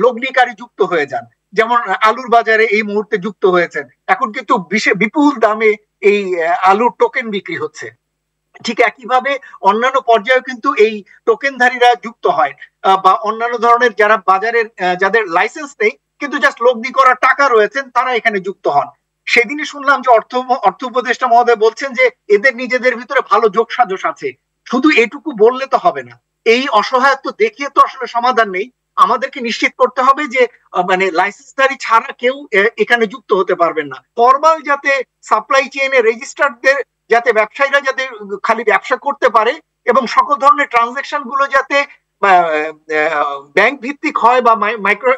লগ্নিকারী যুক্ত হয়ে যান। যেমন আলুর বাজারে এই মুহূর্তে যুক্ত হয়েছেন, এখন কিন্তু বিপুল দামে এই আলুর টোকেন বিক্রি হচ্ছে। ঠিক একইভাবে অন্যান্য পর্যায়েও কিন্তু এই টোকেনধারীরা যুক্ত হয়, বা অন্যান্য ধরনের যারা বাজারের যাদের লাইসেন্স নেই কিন্তু জাস্ট লগ্নি করার টাকা রয়েছেন, তারা এখানে যুক্ত হন। সেদিনই শুনলাম যে অর্থ উপদেষ্টা মহোদয় বলছেন যে এদের নিজেদের ভিতরে ভালো যোগসাজশ আছে। শুধু এটুকু বললে তো হবে না, এই অসহায়ত্ব দেখিয়ে তো আসলে সমাধান নেই। আমাদেরকে নিশ্চিত করতে হবে যে মানে লাইসেন্সধারী ছাড়া কেউ এখানে যুক্ত হতে পারবেন না। ফরমাল যাতে সাপ্লাই চেইনে রেজিস্টারদের যাতে ব্যবসায়ীরা যাতে খালি ব্যবসা করতে পারে, এবং সকল ধরনের ট্রানজাকশন গুলো যাতে ব্যাংক ভিত্তিক হয় বা মাইক্রো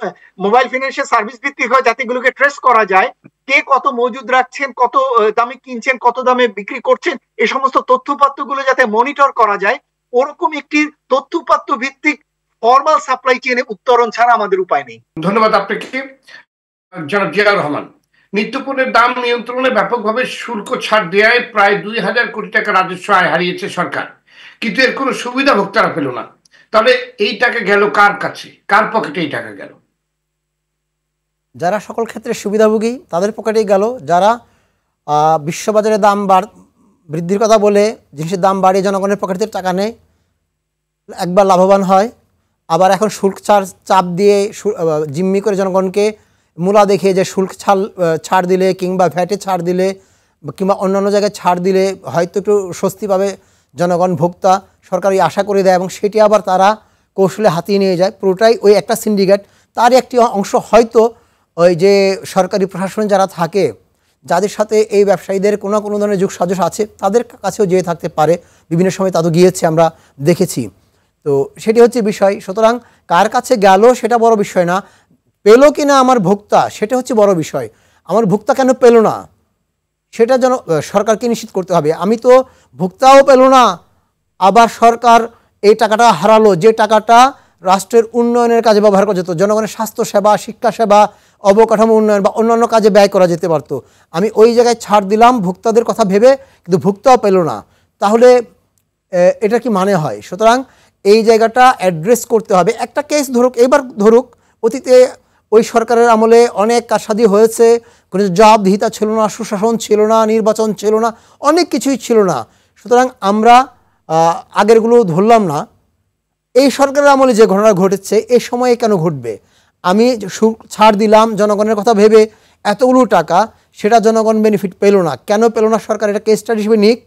মোবাইল ফিনান্সিয়াল সার্ভিস ভিত্তিক হয়, যাতে এগুলোকে ট্রেস করা যায়, কে কত মজুদ রাখছেন, কত দামে কিনছেন, কত দামে বিক্রি করছেন, এই সমস্ত তথ্যপাত্র গুলো যাতে মনিটর করা যায়, ওরকম একটি তথ্যপাত্র ভিত্তিক ফরমাল সাপ্লাই চেইনে উত্তরণ ছাড়া আমাদের উপায় নেই। ধন্যবাদ আপনাকে জনাব জিয়াউর রহমান। নিত্যপণ্যের দাম নিয়ন্ত্রণে ব্যাপকভাবে শুল্ক ছাড় দেওয়ায় প্রায় 2000 কোটি টাকা রাজস্ব আয় হারিয়েছে সরকার, কিন্তু এর কোনো সুবিধা ভোক্তারা পেল না। তাহলে এই টাকা গেল কার কাছে, কার পকেটে এই টাকা গেল? যারা সকল ক্ষেত্রে সুবিধাভোগী তাদের পকেটেই গেল। যারা বিশ্ববাজারে দাম বৃদ্ধির কথা বলে জিনিসের দাম বাড়িয়ে জনগণের পকেটের টাকা নেয়, একবার লাভবান হয়, আবার এখন শুল্ক চাপ দিয়ে জিম্মি করে জনগণকে মূলা দেখিয়ে যে শুল্ক ছাড় দিলে কিংবা ভ্যাটে ছাড় দিলে কিংবা অন্যান্য জায়গায় ছাড় দিলে হয়তো একটু স্বস্তি পাবে জনগণ, ভোক্তা, সরকার এই আশা করে দেয় এবং সেটি আবার তারা কৌশলে হাতিয়ে নিয়ে যায়। পুরোটাই ওই একটা সিন্ডিকেট। তার একটি অংশ হয়তো ওই যে সরকারি প্রশাসনে যারা থাকে, যাদের সাথে এই ব্যবসায়ীদের কোনো কোনো ধরনের যোগসাজশ আছে, তাদের কাছেও যেয়ে থাকতে পারে। বিভিন্ন সময় তাদের গিয়েছে, আমরা দেখেছি। তো সেটি হচ্ছে বিষয়। সুতরাং কার কাছে গেল সেটা বড় বিষয় না, পেল কি না আমার ভোক্তা সেটা হচ্ছে বড় বিষয়। আমার ভোক্তা কেন পেল না সেটা যেন সরকারকে নিশ্চিত করতে হবে। আমি তো ভোক্তাও পেল না, আবার সরকার এই টাকাটা হারালো যে টাকাটা রাষ্ট্রের উন্নয়নের কাজে ব্যবহার করা যেত, জনগণের স্বাস্থ্যসেবা, শিক্ষাসেবা, অবকাঠামো উন্নয়ন বা অন্যান্য কাজে ব্যয় করা যেতে পারতো। আমি ওই জায়গায় ছাড় দিলাম ভোক্তাদের কথা ভেবে, কিন্তু ভোক্তাও পেল না। তাহলে এটা কি মানে হয়? সুতরাং এই জায়গাটা অ্যাড্রেস করতে হবে। একটা কেস ধরুক, এবার ধরুক অতীতে ওই সরকারের আমলে অনেক কারসাদি হয়েছে, কোনো জবাবদিহিতা ছিল না, সুশাসন ছিল না, নির্বাচন ছিল না, অনেক কিছুই ছিল না। সুতরাং আমরা আগেরগুলো ধরলাম না। এই সরকারের আমলে যে ঘটনা ঘটেছে এই সময়ে কেন ঘটবে? আমি ছাড় দিলাম জনগণের কথা ভেবে এতগুলো টাকা, সেটা জনগণ বেনিফিট পেল না। কেন পেল না সরকার? এটা কেস স্টাডি হিসেবে নিক,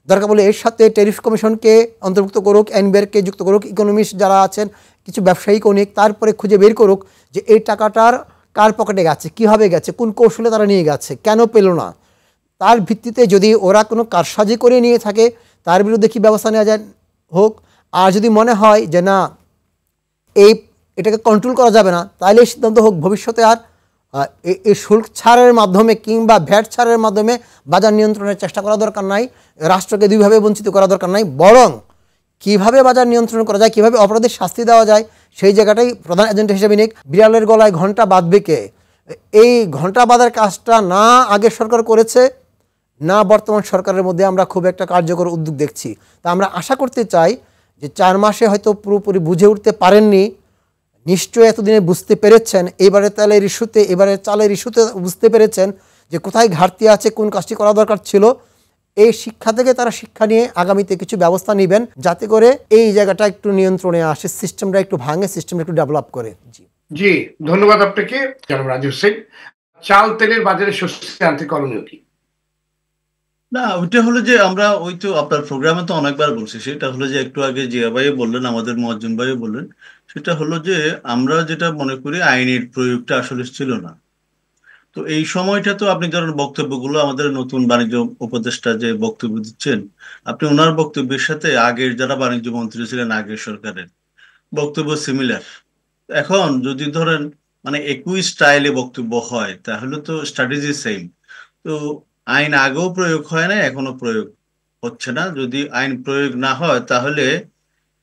দরকার বলে এর সাথে ট্যারিফ কমিশনকে অন্তর্ভুক্ত করুক, এনবিআরকে যুক্ত করুক, ইকোনমিস্ট যারা আছেন কিছু ব্যবসায়ীকেও নিক, তারপরে খুঁজে বের করুক যে এই টাকাটার কার পকেটে গেছে, কীভাবে গেছে, কোন কৌশলে তারা নিয়ে গেছে, কেন পেল না। তার ভিত্তিতে যদি ওরা কোনো কারসাজি করে নিয়ে থাকে তার বিরুদ্ধে কী ব্যবস্থা নেওয়া যায় হোক। আর যদি মনে হয় যে না এটাকে কন্ট্রোল করা যাবে না, তাহলে এই সিদ্ধান্ত হোক ভবিষ্যতে আর এই শুল্ক ছাড়ের মাধ্যমে কিংবা ভ্যাট ছাড়ের মাধ্যমে বাজার নিয়ন্ত্রণের চেষ্টা করা দরকার নাই, রাষ্ট্রকে দুইভাবে বঞ্চিত করা দরকার নাই, বরং কীভাবে বাজার নিয়ন্ত্রণ করা যায়, কীভাবে অপরাধীর শাস্তি দেওয়া যায় সেই জায়গাটাই প্রধান এজেন্ডা হিসেবে নিক। বিড়ালের গলায় ঘণ্টা বাঁধবে কে? এই ঘণ্টা বাঁধার কাজটা না আগের সরকার করেছে, না বর্তমান সরকারের মধ্যে আমরা খুব একটা কার্যকর উদ্যোগ দেখছি। তা আমরা আশা করতে চাই যে 4 মাসে হয়তো পুরোপুরি বুঝে উঠতে পারেননি, নিশ্চয়ই এতদিনে বুঝতে পেরেছেন, এবারে চালের ইস্যুতে বুঝতে পেরেছেন যে কোথায় ঘাটতি আছে, কোন কাজটি করা দরকার ছিল। এই শিক্ষা থেকে তারা শিক্ষা নিয়ে আগামীতে কিছু ব্যবস্থা নেবেন যাতে করে এই জায়গাটা একটু নিয়ন্ত্রণে আসে, সিস্টেমটা একটু ভাঙে, সিস্টেমটা একটু ডেভেলপ করে। জি, ধন্যবাদ আপনাকে জনাব রাজু হোসেন। চাল তেলের বাজারে স্বস্তি আনতে করণীয় কি? না, ওইটা হলো যে আমরা ওই তো আপনার প্রোগ্রামে তো অনেকবার বলছি, সেটা হলো যে একটু আগে জিয়া ভাই বললেন, আমাদের মুয়াজ্জম ভাই বললেন, সেটা হলো যে আমরা যেটা মনে করি আইনের প্রয়োগটা আসলে ছিল না। তো এই সময়টা তো আপনি ধরেন বক্তব্যগুলো আমাদের নতুন বাণিজ্য উপদেষ্টা যে বক্তব্য দিচ্ছেন, আপনি ওনার বক্তব্যের সাথে আগের যারা বাণিজ্য মন্ত্রী ছিলেন আগের সরকারের বক্তব্য সিমিলার। এখন যদি ধরেন মানে একই স্টাইলে বক্তব্য হয় তাহলে তো স্ট্র্যাটেজি সেম। তো আইন আগেও প্রয়োগ হয় না, এখনো প্রয়োগ হচ্ছে না। যদি আইন প্রয়োগ না হয় তাহলে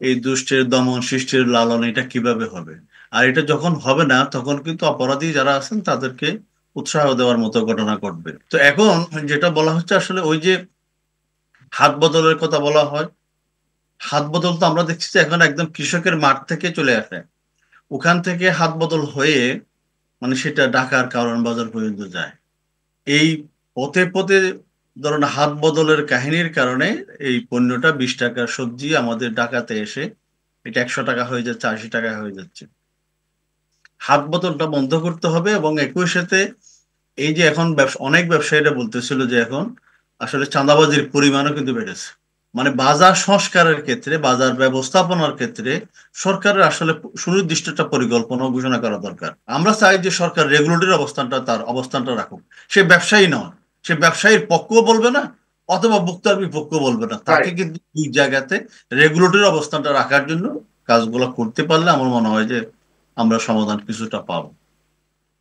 এই দুষ্টের দমন, সৃষ্টির লালন এটা কিভাবে হবে? আর এটা যখন হবে না তখন কিন্তু অপরাধী যারা আছেন তাদেরকে উৎসাহ দেওয়ার মতো ঘটনা ঘটবে। তো এখন যেটা বলা হচ্ছে আসলে ওই যে হাত বদলের কথা বলা হয়, হাত বদল তো আমরা দেখছি যে এখন একদম কৃষকের মাঠ থেকে চলে আসে, ওখান থেকে হাত বদল হয়ে মানে সেটা ঢাকার কারওয়ান বাজার পর্যন্ত যায়। এই পথে পথে ধরুন হাত বদলের কাহিনীর কারণে এই পণ্যটা 20 টাকার সবজি আমাদের ঢাকাতে এসে এটা 100 টাকা হয়ে যাচ্ছে, 80 টাকা হয়ে যাচ্ছে। হাত বদলটা বন্ধ করতে হবে এবং একই সাথে এই যে এখন অনেক ব্যবসায়ীরা বলতেছিল যে এখন আসলে চাঁদাবাজির পরিমাণও কিন্তু বেড়েছে। মানে বাজার সংস্কারের ক্ষেত্রে, বাজার ব্যবস্থাপনার ক্ষেত্রে সরকারের আসলে সুনির্দিষ্ট একটা পরিকল্পনা ঘোষণা করা দরকার। আমরা চাই যে সরকার রেগুলেটরি তার অবস্থানটা রাখুক। সে ব্যবসায়ী নয়, সে ব্যবসায়ীর পক্ষও বলবে না অথবা ভোক্তার বিপক্ষ বলবে না, তাকে কিন্তু দুই জায়গাতে রেগুলেটরি অবস্থানটা রাখার জন্য কাজগুলো করতে পারলে আমার মনে হয় যে আমরা সমাধান কিছুটা পাবো।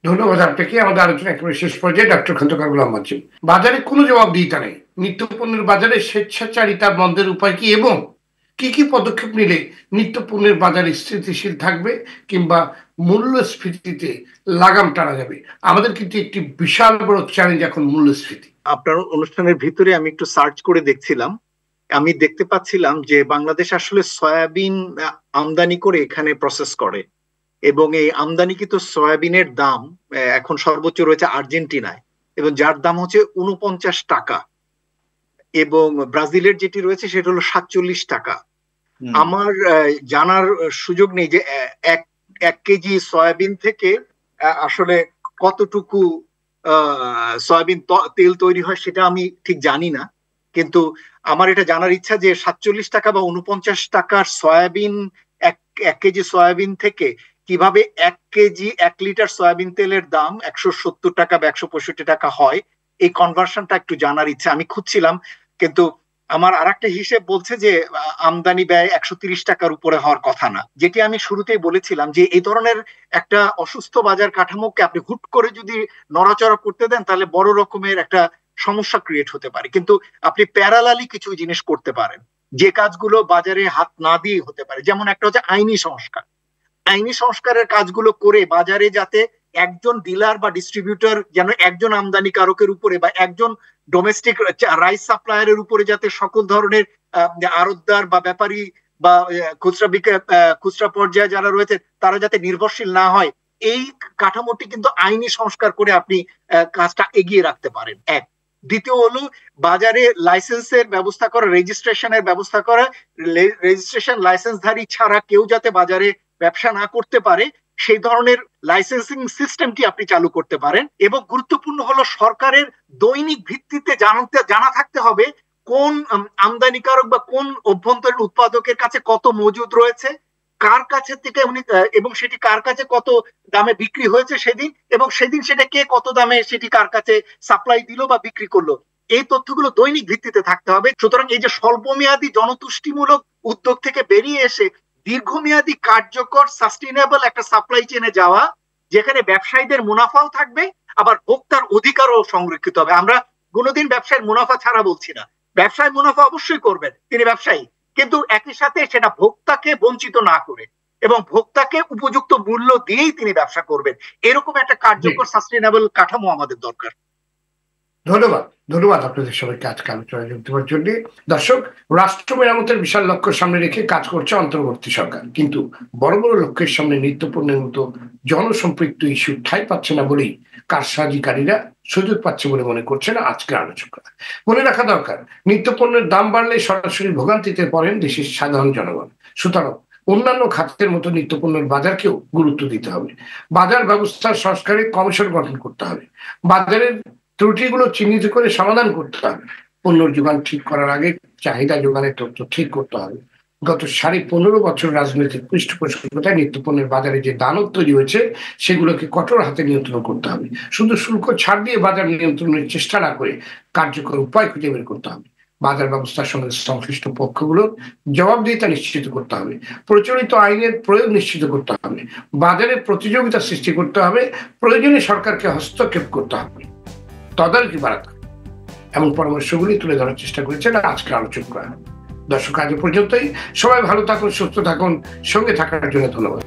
ধন্যবাদ আপনাকে। আমাদের আলোচনা একেবারে শেষ পর্যায়ে। ডক্টর খন্দকার গোলাম মজিদ, বাজারে কোনো জবাবদিহিতা নেই, নিত্য পণ্যের বাজারে স্বেচ্ছাচারিতা বন্ধের উপায় কি এবং কি কি পদক্ষেপ নিলে নিত্য পণ্যের বাজারে স্থিতিশীল থাকবে কিংবা মূল্যস্ফীতিতে লাগাম টানা যাবে? আমাদের কিন্তু একটি বিশাল বড় চ্যালেঞ্জ এখন মূল্যস্ফীতি। আপনার অনুষ্ঠানের ভিতরে আমি একটু সার্চ করে দেখছিলাম, আমি দেখতে পাচ্ছিলাম যে বাংলাদেশ আসলে সয়াবিন আমদানি করে এখানে প্রসেস করে এবং এই আমদানিকৃত সয়াবিনের দাম এখন সর্বোচ্চ রয়েছে আর্জেন্টিনায় এবং যার দাম হচ্ছে 49 টাকা। এবং ব্রাজিলের যেটি রয়েছে সেটা হলো 47 টাকা। আমার জানার সুযোগ নেই যে এক কেজি সয়াবিন থেকে আসলে কতটুকু সয়াবিন তেল তৈরি হয় সেটা আমি ঠিক জানি না, কিন্তু আমার এটা জানার ইচ্ছা যে 47 টাকা বা 49 টাকার সয়াবিন, এক কেজি সয়াবিন থেকে কিভাবে 1 লিটার সয়াবিন তেলের দাম 170 টাকা বা 165 টাকা হয়, এই কনভার্সনটা একটু জানার ইচ্ছা। আমি খুঁজছিলাম, কিন্তু আমার আর একটা হিসেব বলছে যে আমদানি ব্যয় 130 টাকার উপরে হওয়ার কথা না। যেটি আমি শুরুতেই বলেছিলাম যে এই ধরনের একটা অসুস্থ বাজার কাঠামোকে আপনি হুট করে যদি নড়াচড়া করতে দেন তাহলে বড় রকমের একটা সমস্যা ক্রিয়েট হতে পারে। কিন্তু আপনি প্যারালালি কিছু জিনিস করতে পারেন, যে কাজগুলো বাজারে হাত না দিয়ে হতে পারে। যেমন একটা হচ্ছে আইনি সংস্কার। আইনি সংস্কারের কাজগুলো করে বাজারে যাতে একজন ডিলার বা ডিস্ট্রিবিউটর যেন একজন আমদানিকারকের উপরে বা একজন ডোমেস্টিক রাইস সাপ্লায়ারের উপরে যাতে সকল ধরনের আড়তদার বা ব্যাপারী বা খুচরা পর্যায়ে যারা রয়েছে তারা যাতে নির্ভরশীল না হয়, এই কাঠামোটি কিন্তু আইনি সংস্কার করে আপনি কাজটা এগিয়ে রাখতে পারেন। এক। দ্বিতীয় হলো বাজারে লাইসেন্সের ব্যবস্থা করা, রেজিস্ট্রেশনের ব্যবস্থা করা। রেজিস্ট্রেশন লাইসেন্সধারী ছাড়া কেউ যাতে বাজারে ব্যবসা না করতে পারে সেই ধরনের লাইসেন্সিং সিস্টেমটি আপনি চালু করতে পারেন। এবং গুরুত্বপূর্ণ হলো সরকারের দৈনিক ভিত্তিতে জানা থাকতে হবে কোন আমদানিকারক বা কোন অভ্যন্তরীণ উৎপাদকের কাছে কত মজুদ রয়েছে, কার কাছে থেকে উনি এবং সেটি কার কাছে কত দামে বিক্রি হয়েছে সেদিন, এবং সেদিন সেটা কে কত দামে সেটি কার কাছে সাপ্লাই দিল বা বিক্রি করলো। এই তথ্যগুলো দৈনিক ভিত্তিতে থাকতে হবে। সুতরাং এই যে স্বল্পমেয়াদী জনতুষ্টিমূলক উদ্যোগ থেকে বেরিয়ে এসে দীর্ঘমেয়াদী কার্যকর সাস্টেইনেবল একটা সাপ্লাই চেনে যাওয়া, যেখানে ব্যবসায়ীদের মুনাফাও থাকবে আবার ভোক্তার অধিকারও সংরক্ষিত হবে। আমরা কোনোদিন ব্যবসায়ের মুনাফা ছাড়া বলছি না, ব্যবসায় মুনাফা অবশ্যই করবেন তিনি ব্যবসায়ী, কিন্তু একই সাথে সেটা ভোক্তাকে বঞ্চিত না করে এবং ভোক্তাকে উপযুক্ত মূল্য দিয়েই তিনি ব্যবসা করবেন। এরকম একটা কার্যকর সাস্টেইনেবল কাঠামো আমাদের দরকার। ধন্যবাদ আপনাদের সবাইকে আজকে আলোচনায় যোগ দেওয়ার জন্য। দর্শক, রাষ্ট্র মেরামতের বিশাল লক্ষ্য সামনে রেখে কাজ করছে অন্তর্বর্তী সরকার, কিন্তু বড় বড় লক্ষ্যের সামনে নিত্যপণ্যের মতো জনসম্পৃক্ত ইস্যু ঠাঁই পাচ্ছে না বলেই কারসাজিকারীরা সুযোগ পাচ্ছে বলে মনে করছেন আজকের আলোচকরা। মনে রাখা দরকার, নিত্যপণ্যের দাম বাড়লে সরাসরি ভোগান্তিতে পড়েন দেশের সাধারণ জনগণ। সুতরাং অন্যান্য খাতের মতো নিত্যপণ্যের বাজারকেও গুরুত্ব দিতে হবে। বাজার ব্যবস্থার সংস্কারে কমিশন গঠন করতে হবে। বাজারের ত্রুটিগুলো চিহ্নিত করে সমাধান করতে হবে। পণ্যের যোগান ঠিক করার আগে চাহিদা যোগানের তথ্য ঠিক করতে হবে। গত 15.5 বছর রাজনৈতিক পৃষ্ঠপোষকতায় নিত্যপণ্যের বাজারে যে দানব তৈরি হয়েছে সেগুলোকে কঠোর হাতে নিয়ন্ত্রণ করতে হবে। শুধু শুল্ক ছাড় দিয়ে বাজার নিয়ন্ত্রণের চেষ্টা না করে কার্যকর উপায় খুঁজে বের করতে হবে। বাজার ব্যবস্থার সঙ্গে সংশ্লিষ্ট পক্ষগুলোর জবাবদিহিতা নিশ্চিত করতে হবে। প্রচলিত আইনের প্রয়োগ নিশ্চিত করতে হবে। বাজারে প্রতিযোগিতা সৃষ্টি করতে হবে। প্রয়োজনে সরকারকে হস্তক্ষেপ করতে হবে, তদারকি বাড়াতে হবে। এমন পরামর্শগুলি তুলে ধরার চেষ্টা করেছেন আজকের আলোচকরা। দর্শক, আজ পর্যন্তই। সবাই ভালো থাকুন, সুস্থ থাকুন, সঙ্গে থাকার জন্য ধন্যবাদ।